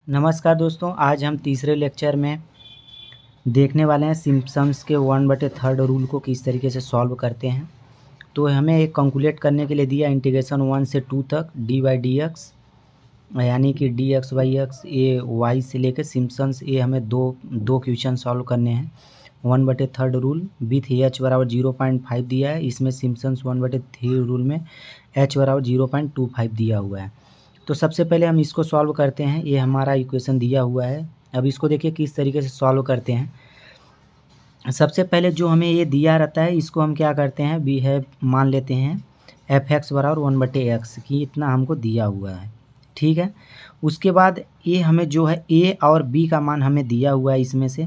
नमस्कार दोस्तों, आज हम तीसरे लेक्चर में देखने वाले हैं सिम्पसन्स के 1/3 रूल को किस तरीके से सॉल्व करते हैं। तो हमें एक कैलकुलेट करने के लिए दिया इंटीग्रेशन 1 से 2 तक dy/dx, यानी कि dx/x ये y से लेकर सिम्पसन्स ये हमें दो क्वेश्चन सॉल्व करने हैं। 1/3 रूल विथ h बराबर 0.5 दिया है। इसमें सिम्पसन्स 1/3 रूल में h बराबर 0.25 दिया हुआ है। तो सबसे पहले हम इसको सॉल्व करते हैं। ये हमारा इक्वेशन दिया हुआ है। अब इसको देखिए किस तरीके से सॉल्व करते हैं। सबसे पहले जो हमें ये दिया रहता है इसको हम क्या करते हैं, वी हैव मान लेते हैं f(x) बराबर 1/x कि इतना हमको दिया हुआ है, ठीक है। उसके बाद ये हमें जो है a और b का मान हमें दिया हुआ है। इसमें से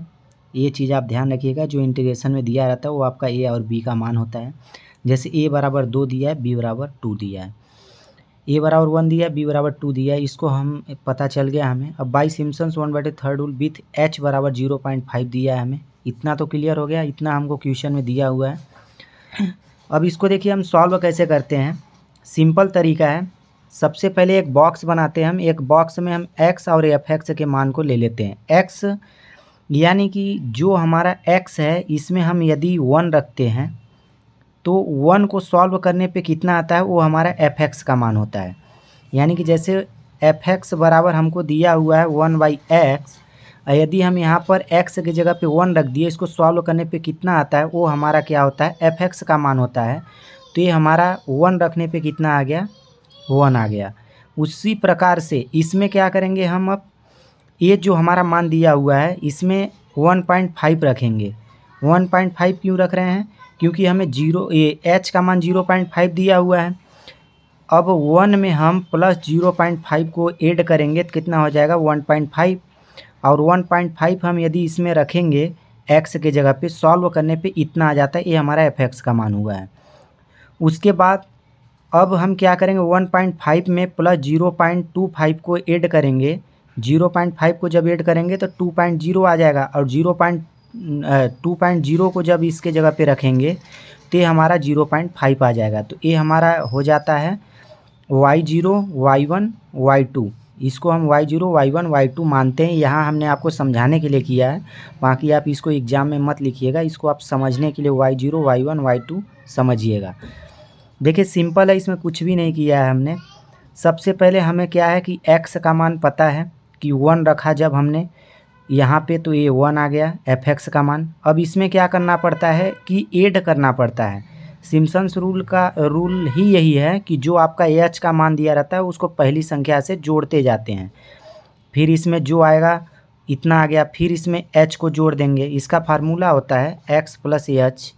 ये चीज़ आप ध्यान रखिएगा, जो इंटीग्रेशन में दिया रहता है वो आपका a और b का मान होता है। जैसे a बराबर 2 दिया है, b बराबर 2 दिया है, a बराबर 1 दिया है, b बराबर 2 दिया है। इसको हम पता चल गया हमें। अब by Simpson's 1/3 rule with h बराबर 0.5 दिया है हमें। इतना तो क्लियर हो गया, इतना हमको क्वेश्चन में दिया हुआ है। अब इसको देखिए हम सॉल्व कैसे करते हैं। सिंपल तरीका है। सबसे पहले एक बॉक्स बनाते हैं हम। एक बॉक्स में हम x और f(x) के मान को ले लेते हैं। x यानी कि जो हमारा x है इसमें हम यदि 1 रखते हैं तो 1 को सॉल्व करने पे कितना आता है, वो हमारा f(x) का मान होता है। यानी कि जैसे f(x) बराबर हमको दिया हुआ है 1/x, यदि हम यहाँ पर x की जगह पे 1 रख दिए, इसको सॉल्व करने पे कितना आता है, वो हमारा क्या होता है, f(x) का मान होता है। तो ये हमारा 1 रखने पे कितना आ गया, 1 आ गया। उसी प्रकार से इसमें क्या करेंगे हम, अब ये जो हमारा मान दिया हुआ है इसमें 1.5 रखेंगे। 1.5 क्यों रख रहे हैं, क्योंकि हमें h का मान 0.5 दिया हुआ है। अब 1 में हम प्लस 0.5 को ऐड करेंगे तो कितना हो जाएगा 1.5, और 1.5 हम यदि इसमें रखेंगे x के जगह पे, सॉल्व करने पे इतना आ जाता है। ये हमारा f(x) का मान हुआ है। उसके बाद अब हम क्या करेंगे, 1.5 में प्लस 0.25 को ऐड करेंगे। 0.5 को जब ऐड करेंगे तो 2.0 आ जाएगा, और 2.0 को जब इसके जगह पे रखेंगे तो ये हमारा 0.5 आ जाएगा। तो ये हमारा हो जाता है y0 y1 y2। इसको हम y0 y1 y2 मानते हैं। यहाँ हमने आपको समझाने के लिए किया है, बाकी आप इसको एग्ज़ाम में मत लिखिएगा। इसको आप समझने के लिए y0 y1 y2 समझिएगा। देखिए सिंपल है, इसमें कुछ भी नहीं किया है हमने। सबसे पहले हमें क्या है कि x का मान पता है कि 1 रखा जब हमने यहाँ पे, तो ये 1 आ गया f(x) का मान। अब इसमें क्या करना पड़ता है कि ऐड करना पड़ता है। सिम्पसन्स रूल का रूल ही यही है कि जो आपका h का मान दिया रहता है उसको पहली संख्या से जोड़ते जाते हैं। फिर इसमें जो आएगा इतना आ गया, फिर इसमें h को जोड़ देंगे। इसका फार्मूला होता है x प्लस h,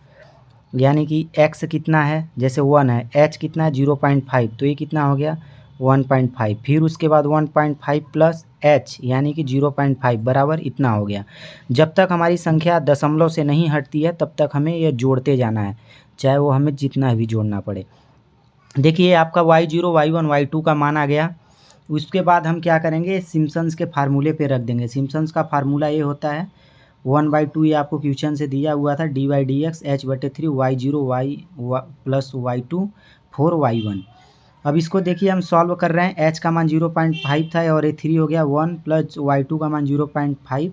यानी कि x कितना है, जैसे 1 है, h कितना है 0.5, तो ये कितना हो गया 1.5। फिर उसके बाद 1.5 प्लस h यानी कि 0.5 बराबर इतना हो गया। जब तक हमारी संख्या दशमलव से नहीं हटती है तब तक हमें यह जोड़ते जाना है, चाहे वो हमें जितना भी जोड़ना पड़े। देखिए आपका y0 y1 y2 का मान आ गया। उसके बाद हम क्या करेंगे, सिम्पसन्स के फार्मूले पे रख देंगे। सिम्पसन्स का फार्मूला ये होता है 1/2, ये आपको क्वेश्चन से दिया हुआ था, dy/dx h/3 y0 y plus y2 4y1। अब इसको देखिए हम सॉल्व कर रहे हैं। h का मान 0.5 था और ये 3 हो गया 1, प्लस y2 का मान 0.5,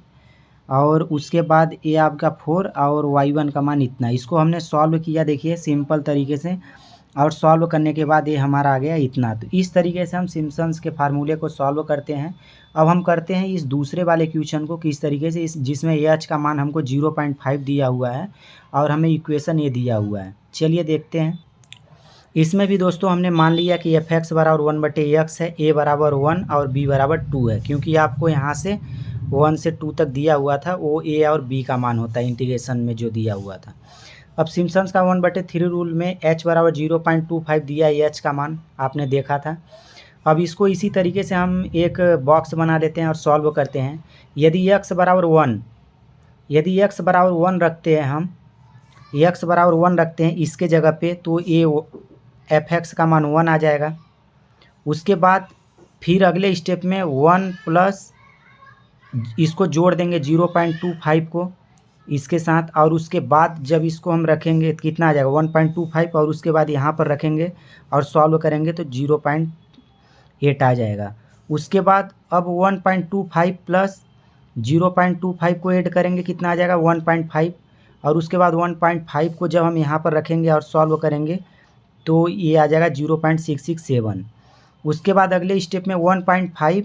और उसके बाद ये आपका 4 और y1 का मान इतना। इसको हमने सॉल्व किया देखिए सिंपल तरीके से, और सॉल्व करने के बाद ये हमारा आ गया इतना। तो इस तरीके से हम सिम्पसन्स के फार्मूले को सॉल्व करते हैं। अब हम करते हैं इस दूसरे वाले क्वेश्चन को किस तरीके से, जिसमें h का मान हमको 0.5 दिया हुआ है और हमें इक्वेशन ये दिया हुआ है। चलिए देखते हैं। इसमें भी दोस्तों हमने मान लिया कि f(x) बराबर 1/x है, a बराबर 1 और b बराबर 2 है, क्योंकि आपको यहाँ से 1 से 2 तक दिया हुआ था, वो a और b का मान होता है इंटीग्रेशन में जो दिया हुआ था। अब सिम्पसन्स का 1/3 रूल में h बराबर 0.25 दिया है, h का मान आपने देखा था। अब इसको इसी तरीके से हम एक बॉक्स बना लेते हैं और सॉल्व करते हैं। यदि x बराबर 1 रखते हैं हम, x बराबर 1 रखते हैं इसके जगह पे, तो ये f(x) का मान 1 आ जाएगा। उसके बाद फिर अगले स्टेप में 1 प्लस इसको जोड़ देंगे 0.25 को इसके साथ, और उसके बाद जब इसको हम रखेंगे तो कितना आ जाएगा 1.25, और उसके बाद यहाँ पर रखेंगे और सॉल्व करेंगे तो 0.8 आ जाएगा। उसके बाद अब 1.25 प्लस 0.25 को ऐड करेंगे, कितना आ जाएगा 1.5। और उसके बाद 1.5 को जब हम यहाँ पर रखेंगे और सॉल्व करेंगे तो ये आ जाएगा 0.667। उसके बाद अगले स्टेप में 1.5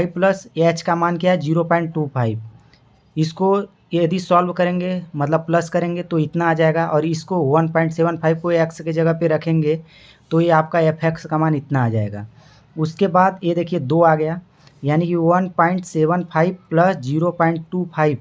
प्लस एच का मान क्या है 0.25। इसको यदि सॉल्व करेंगे मतलब प्लस करेंगे तो इतना आ जाएगा, और इसको 1.75 को एक्स के जगह पे रखेंगे तो ये आपका एफ एक्स का मान इतना आ जाएगा। उसके बाद ये देखिए 2 आ गया, यानी कि 1.75 प्लस 0.25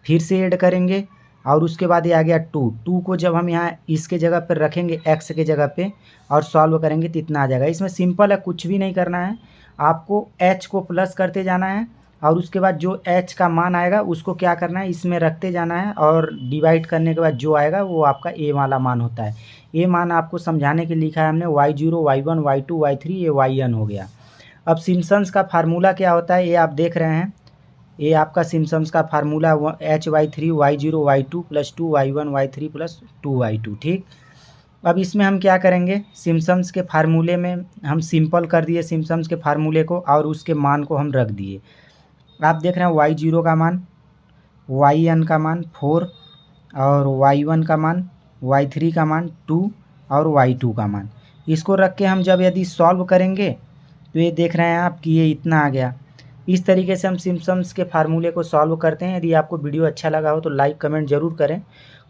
फिर से ऐड करेंगे, और उसके बाद ये आ गया 2 को जब हम यहाँ इसके जगह पर रखेंगे एक्स के जगह पे और सॉल्व करेंगे तो इतना आ जाएगा। इसमें सिंपल है, कुछ भी नहीं करना है, आपको एच को प्लस करते जाना है और उसके बाद जो एच का मान आएगा उसको क्या करना है इसमें रखते जाना है, और डिवाइड करने के बाद जो आएगा वो आपका ए वाला मान होता है। ये मान आपको समझाने के लिए लिखा है हमने y0 y1 y2 y3, ये yn हो गया। अब सिम्पसन्स का फार्मूला क्या होता है ये आप देख रहे हैं, ये आपका सिम्पसन्स का formula HY3 y0 y2 plus 2 y1 y3 plus 2 y2। ठीक, अब इसमें हम क्या करेंगे, सिम्पसन्स के फार्मूले में हम सिंपल कर दिए सिम्पसन्स के फार्मूले को और उसके मान को हम रख दिए। आप देख रहे हैं y0 का मान, yn का मान 4 और y1 का मान, y3 का मान 2 और y2 का मान, इसको रख के हम जब यदि सॉल्व करेंगे तो ये देख रहे हैं आप कि ये इतना आ गया। इस तरीके से हम सिम्पसन्स के फार्मूले को सॉल्व करते हैं। यदि आपको वीडियो अच्छा लगा हो तो लाइक कमेंट ज़रूर करें।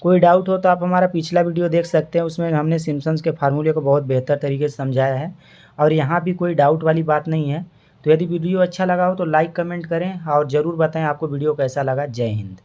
कोई डाउट हो तो आप हमारा पिछला वीडियो देख सकते हैं, उसमें हमने सिम्पसन्स के फार्मूले को बहुत बेहतर तरीके से समझाया है और यहाँ भी कोई डाउट वाली बात नहीं है। तो यदि वीडियो अच्छा लगा हो तो लाइक कमेंट करें और ज़रूर बताएं आपको वीडियो कैसा लगा। जय हिंद।